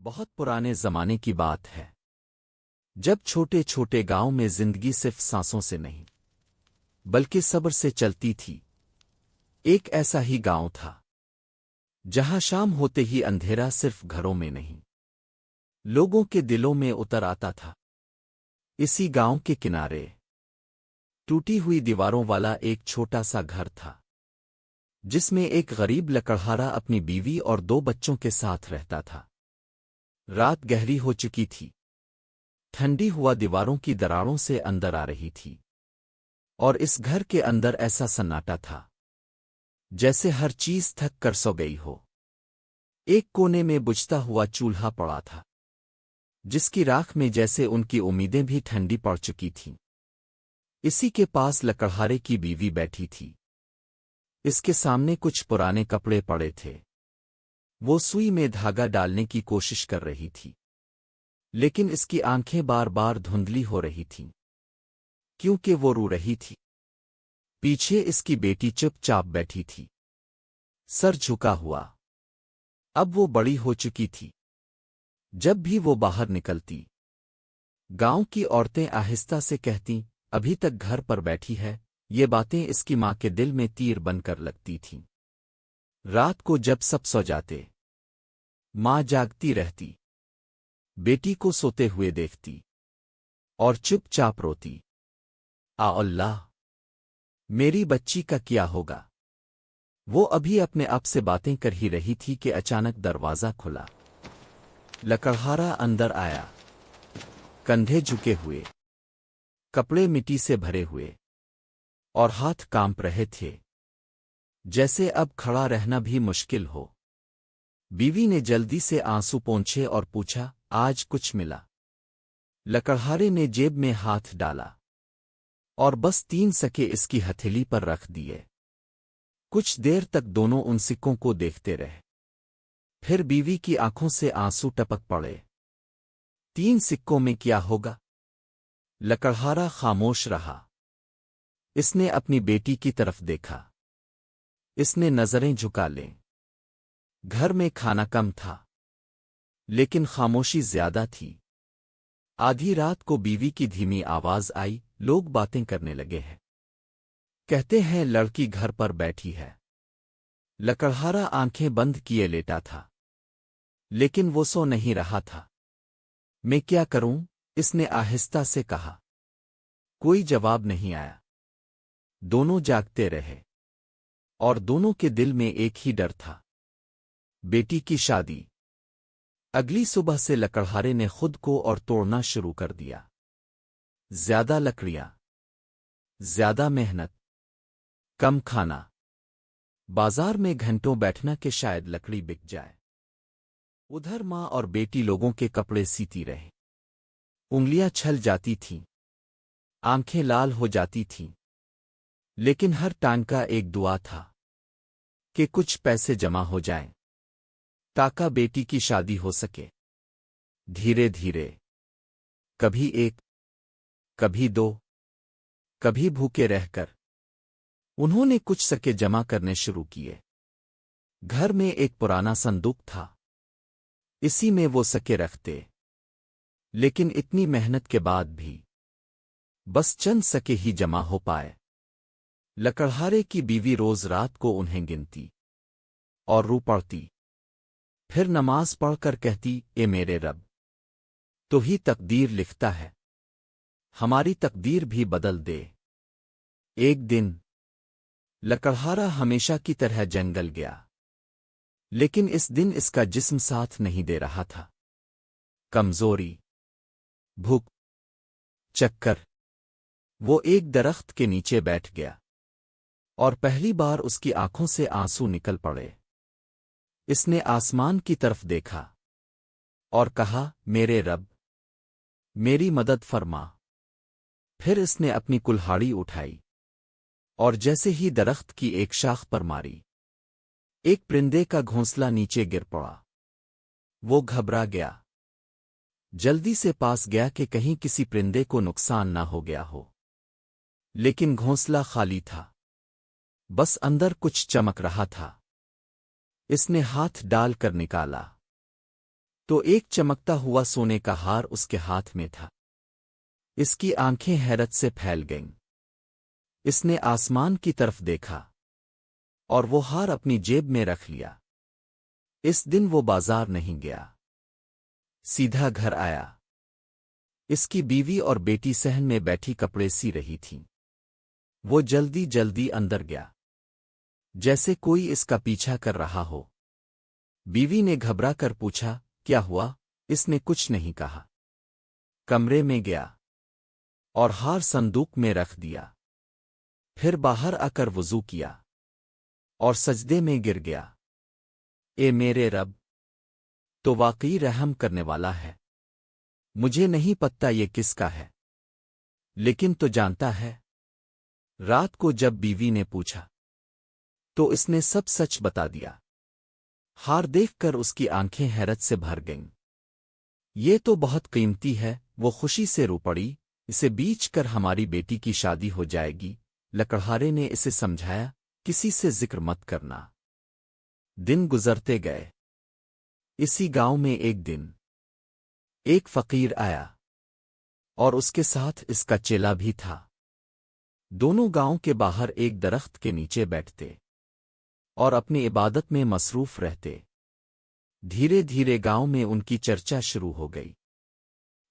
بہت پرانے زمانے کی بات ہے جب چھوٹے چھوٹے گاؤں میں زندگی صرف سانسوں سے نہیں بلکہ صبر سے چلتی تھی۔ ایک ایسا ہی گاؤں تھا جہاں شام ہوتے ہی اندھیرا صرف گھروں میں نہیں لوگوں کے دلوں میں اتر آتا تھا۔ اسی گاؤں کے کنارے ٹوٹی ہوئی دیواروں والا ایک چھوٹا سا گھر تھا جس میں ایک غریب لکڑہارا اپنی بیوی اور 2 بچوں کے ساتھ رہتا تھا۔ رات گہری ہو چکی تھی، ٹھنڈی ہوا دیواروں کی دراڑوں سے اندر آ رہی تھی اور اس گھر کے اندر ایسا سناٹا تھا جیسے ہر چیز تھک کر سو گئی ہو۔ ایک کونے میں بجھتا ہوا چولہا پڑا تھا جس کی راکھ میں جیسے ان کی امیدیں بھی ٹھنڈی پڑ چکی تھیں۔ اسی کے پاس لکڑہارے کی بیوی بیٹھی تھی، اس کے سامنے کچھ پرانے کپڑے پڑے تھے۔ وہ سوئی میں دھاگا ڈالنے کی کوشش کر رہی تھی لیکن اس کی آنکھیں بار بار دھندلی ہو رہی تھیں کیونکہ وہ رو رہی تھی۔ پیچھے اس کی بیٹی چپ چاپ بیٹھی تھی، سر جھکا ہوا۔ اب وہ بڑی ہو چکی تھی، جب بھی وہ باہر نکلتی گاؤں کی عورتیں آہستہ سے کہتیں ابھی تک گھر پر بیٹھی ہے۔ یہ باتیں اس کی ماں کے دل میں تیر بن کر لگتی تھیں۔ رات کو جب سب سو جاتے ماں جاگتی رہتی، بیٹی کو سوتے ہوئے دیکھتی اور چپ چاپ روتی، اللہ میری بچی کا کیا ہوگا۔ وہ ابھی اپنے آپ سے باتیں کر ہی رہی تھی کہ اچانک دروازہ کھلا۔ لکڑہارا اندر آیا، کندھے جھکے ہوئے، کپڑے مٹی سے بھرے ہوئے اور ہاتھ کانپ رہے تھے جیسے اب کھڑا رہنا بھی مشکل ہو۔ بیوی نے جلدی سے آنسو پونچھے اور پوچھا آج کچھ ملا؟ لکڑہارے نے جیب میں ہاتھ ڈالا اور بس 3 سکے اس کی ہتھیلی پر رکھ دیے۔ کچھ دیر تک دونوں ان سکوں کو دیکھتے رہے، پھر بیوی کی آنکھوں سے آنسو ٹپک پڑے۔ 3 سکوں میں کیا ہوگا؟ لکڑہارا خاموش رہا۔ اس نے اپنی بیٹی کی طرف دیکھا، اس نے نظریں جھکا لیں۔ گھر میں کھانا کم تھا لیکن خاموشی زیادہ تھی۔ آدھی رات کو بیوی کی دھیمی آواز آئی، لوگ باتیں کرنے لگے ہیں، کہتے ہیں لڑکی گھر پر بیٹھی ہے۔ لکڑہارا آنکھیں بند کیے لیٹا تھا لیکن وہ سو نہیں رہا تھا۔ میں کیا کروں؟ اس نے آہستہ سے کہا۔ کوئی جواب نہیں آیا۔ دونوں جاگتے رہے اور دونوں کے دل میں ایک ہی ڈر تھا، بیٹی کی شادی۔ اگلی صبح سے لکڑہارے نے خود کو اور توڑنا شروع کر دیا۔ زیادہ لکڑیاں، زیادہ محنت، کم کھانا، بازار میں گھنٹوں بیٹھنا کہ شاید لکڑی بک جائے۔ ادھر ماں اور بیٹی لوگوں کے کپڑے سیتی رہے، انگلیاں چھل جاتی تھیں، آنکھیں لال ہو جاتی تھیں، لیکن ہر ٹانگ کا ایک دعا تھا کہ کچھ پیسے جمع ہو جائیں تاکہ بیٹی کی شادی ہو سکے۔ دھیرے دھیرے، کبھی 1، کبھی 2، کبھی بھوکے رہ کر انہوں نے کچھ سکے جمع کرنے شروع کیے۔ گھر میں ایک پرانا صندوق تھا، اسی میں وہ سکے رکھتے، لیکن اتنی محنت کے بعد بھی بس چند سکے ہی جمع ہو پائے۔ لکڑہارے کی بیوی روز رات کو انہیں گنتی اور رو پڑتی، پھر نماز پڑھ کر کہتی اے میرے رب، تو ہی تقدیر لکھتا ہے، ہماری تقدیر بھی بدل دے۔ ایک دن لکڑہارا ہمیشہ کی طرح جنگل گیا، لیکن اس دن اس کا جسم ساتھ نہیں دے رہا تھا۔ کمزوری، بھوک، چکر۔ وہ ایک درخت کے نیچے بیٹھ گیا اور پہلی بار اس کی آنکھوں سے آنسو نکل پڑے۔ اس نے آسمان کی طرف دیکھا اور کہا میرے رب، میری مدد فرما۔ پھر اس نے اپنی کلہاڑی اٹھائی اور جیسے ہی درخت کی ایک شاخ پر ماری، ایک پرندے کا گھونسلہ نیچے گر پڑا۔ وہ گھبرا گیا، جلدی سے پاس گیا کہ کہیں کسی پرندے کو نقصان نہ ہو گیا ہو، لیکن گھونسلہ خالی تھا، بس اندر کچھ چمک رہا تھا۔ اس نے ہاتھ ڈال کر نکالا، تو ایک چمکتا ہوا سونے کا ہار اس کے ہاتھ میں تھا۔ اس کی آنکھیں حیرت سے پھیل گئیں۔ اس نے آسمان کی طرف دیکھا اور وہ ہار اپنی جیب میں رکھ لیا۔ اس دن وہ بازار نہیں گیا، سیدھا گھر آیا۔ اس کی بیوی اور بیٹی صحن میں بیٹھی کپڑے سی رہی تھیں۔ وہ جلدی جلدی اندر گیا، جیسے کوئی اس کا پیچھا کر رہا ہو۔ بیوی نے گھبرا کر پوچھا، کیا ہوا؟ اس نے کچھ نہیں کہا۔ کمرے میں گیا اور ہار صندوق میں رکھ دیا۔ پھر باہر آ کر وضو کیا اور سجدے میں گر گیا۔ اے میرے رب، تو واقعی رحم کرنے والا ہے۔ مجھے نہیں پتہ یہ کس کا ہے، لیکن تو جانتا ہے۔ رات کو جب بیوی نے پوچھا تو اس نے سب سچ بتا دیا۔ ہار دیکھ کر اس کی آنکھیں حیرت سے بھر گئیں۔ یہ تو بہت قیمتی ہے، وہ خوشی سے رو پڑی۔ اسے بیچ کر ہماری بیٹی کی شادی ہو جائے گی۔ لکڑہارے نے اسے سمجھایا، کسی سے ذکر مت کرنا۔ دن گزرتے گئے۔ اسی گاؤں میں ایک دن ایک فقیر آیا اور اس کے ساتھ اس کا چیلا بھی تھا۔ دونوں گاؤں کے باہر ایک درخت کے نیچے بیٹھتے اور اپنی عبادت میں مصروف رہتے۔ دھیرے دھیرے گاؤں میں ان کی چرچا شروع ہو گئی۔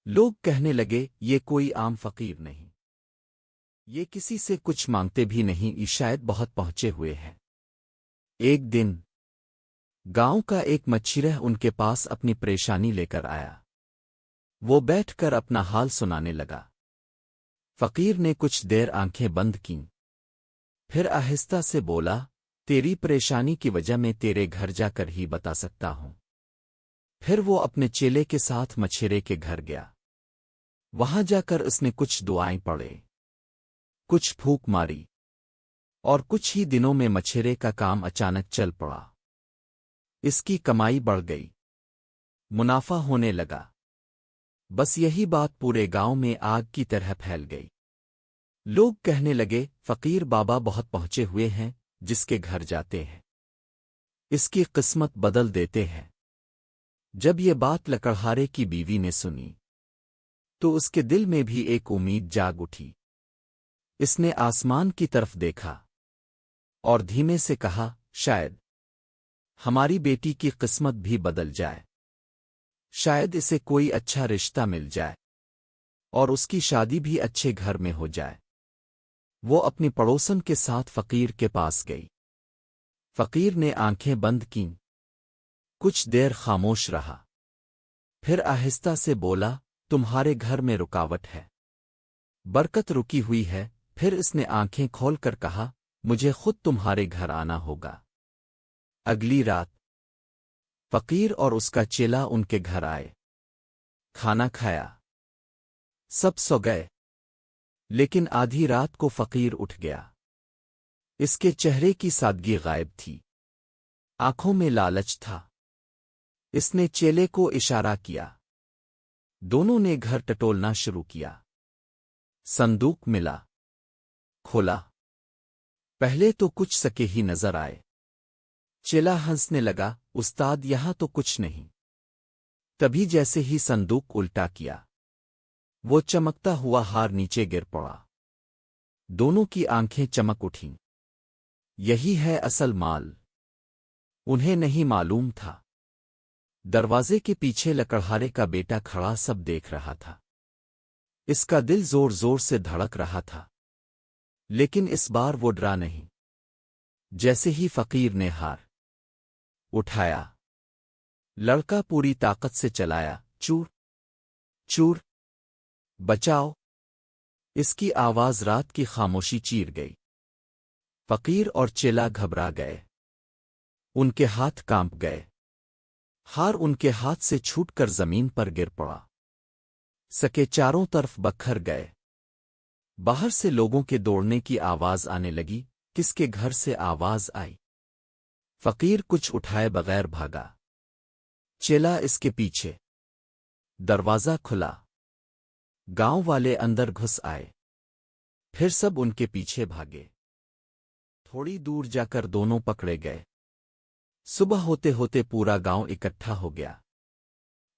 لوگ کہنے لگے، یہ کوئی عام فقیر نہیں، یہ کسی سے کچھ مانگتے بھی نہیں، یہ شاید بہت پہنچے ہوئے ہیں۔ ایک دن گاؤں کا ایک مچھیرہ ان کے پاس اپنی پریشانی لے کر آیا۔ وہ بیٹھ کر اپنا حال سنانے لگا۔ فقیر نے کچھ دیر آنکھیں بند کیں، پھر آہستہ سے بولا، تیری پریشانی کی وجہ میں تیرے گھر جا کر ہی بتا سکتا ہوں۔ پھر وہ اپنے چیلے کے ساتھ مچھیرے کے گھر گیا۔ وہاں جا کر اس نے کچھ دعائیں پڑھے، کچھ پھونک ماری، اور کچھ ہی دنوں میں مچھیرے کا کام اچانک چل پڑا۔ اس کی کمائی بڑھ گئی، منافع ہونے لگا۔ بس یہی بات پورے گاؤں میں آگ کی طرح پھیل گئی۔ لوگ کہنے لگے، فقیر بابا بہت پہنچے ہوئے ہیں، جس کے گھر جاتے ہیں اس کی قسمت بدل دیتے ہیں۔ جب یہ بات لکڑہارے کی بیوی نے سنی تو اس کے دل میں بھی ایک امید جاگ اٹھی۔ اس نے آسمان کی طرف دیکھا اور دھیمے سے کہا، شاید ہماری بیٹی کی قسمت بھی بدل جائے، شاید اسے کوئی اچھا رشتہ مل جائے اور اس کی شادی بھی اچھے گھر میں ہو جائے۔ وہ اپنی پڑوسن کے ساتھ فقیر کے پاس گئی۔ فقیر نے آنکھیں بند کیں، کچھ دیر خاموش رہا، پھر آہستہ سے بولا، تمہارے گھر میں رکاوٹ ہے، برکت رکی ہوئی ہے۔ پھر اس نے آنکھیں کھول کر کہا، مجھے خود تمہارے گھر آنا ہوگا۔ اگلی رات فقیر اور اس کا چیلا ان کے گھر آئے، کھانا کھایا، سب سو گئے، لیکن آدھی رات کو فقیر اٹھ گیا۔ اس کے چہرے کی سادگی غائب تھی، آنکھوں میں لالچ تھا۔ اس نے چیلے کو اشارہ کیا، دونوں نے گھر ٹٹولنا شروع کیا۔ صندوق ملا، کھولا، پہلے تو کچھ سکے ہی نظر آئے۔ چیلا ہنسنے لگا، استاد یہاں تو کچھ نہیں۔ تبھی جیسے ہی صندوق الٹا کیا، وہ چمکتا ہوا ہار نیچے گر پڑا۔ دونوں کی آنکھیں چمک اٹھیں۔ یہی ہے اصل مال، انہیں نہیں معلوم تھا۔ دروازے کے پیچھے لکڑہارے کا بیٹا کھڑا سب دیکھ رہا تھا۔ اس کا دل زور زور سے دھڑک رہا تھا، لیکن اس بار وہ ڈرا نہیں۔ جیسے ہی فقیر نے ہار اٹھایا، لڑکا پوری طاقت سے چلایا، چور چور، بچاؤ! اس کی آواز رات کی خاموشی چیر گئی۔ فقیر اور چیلا گھبرا گئے، ان کے ہاتھ کانپ گئے۔ ہار ان کے ہاتھ سے چھوٹ کر زمین پر گر پڑا۔ سکے چاروں طرف بکھر گئے۔ باہر سے لوگوں کے دوڑنے کی آواز آنے لگی۔ کس کے گھر سے آواز آئی؟ فقیر کچھ اٹھائے بغیر بھاگا، چیلا اس کے پیچھے۔ دروازہ کھلا، گاؤں والے اندر گھس آئے، پھر سب ان کے پیچھے بھاگے۔ تھوڑی دور جا کر دونوں پکڑے گئے۔ صبح ہوتے ہوتے پورا گاؤں اکٹھا ہو گیا۔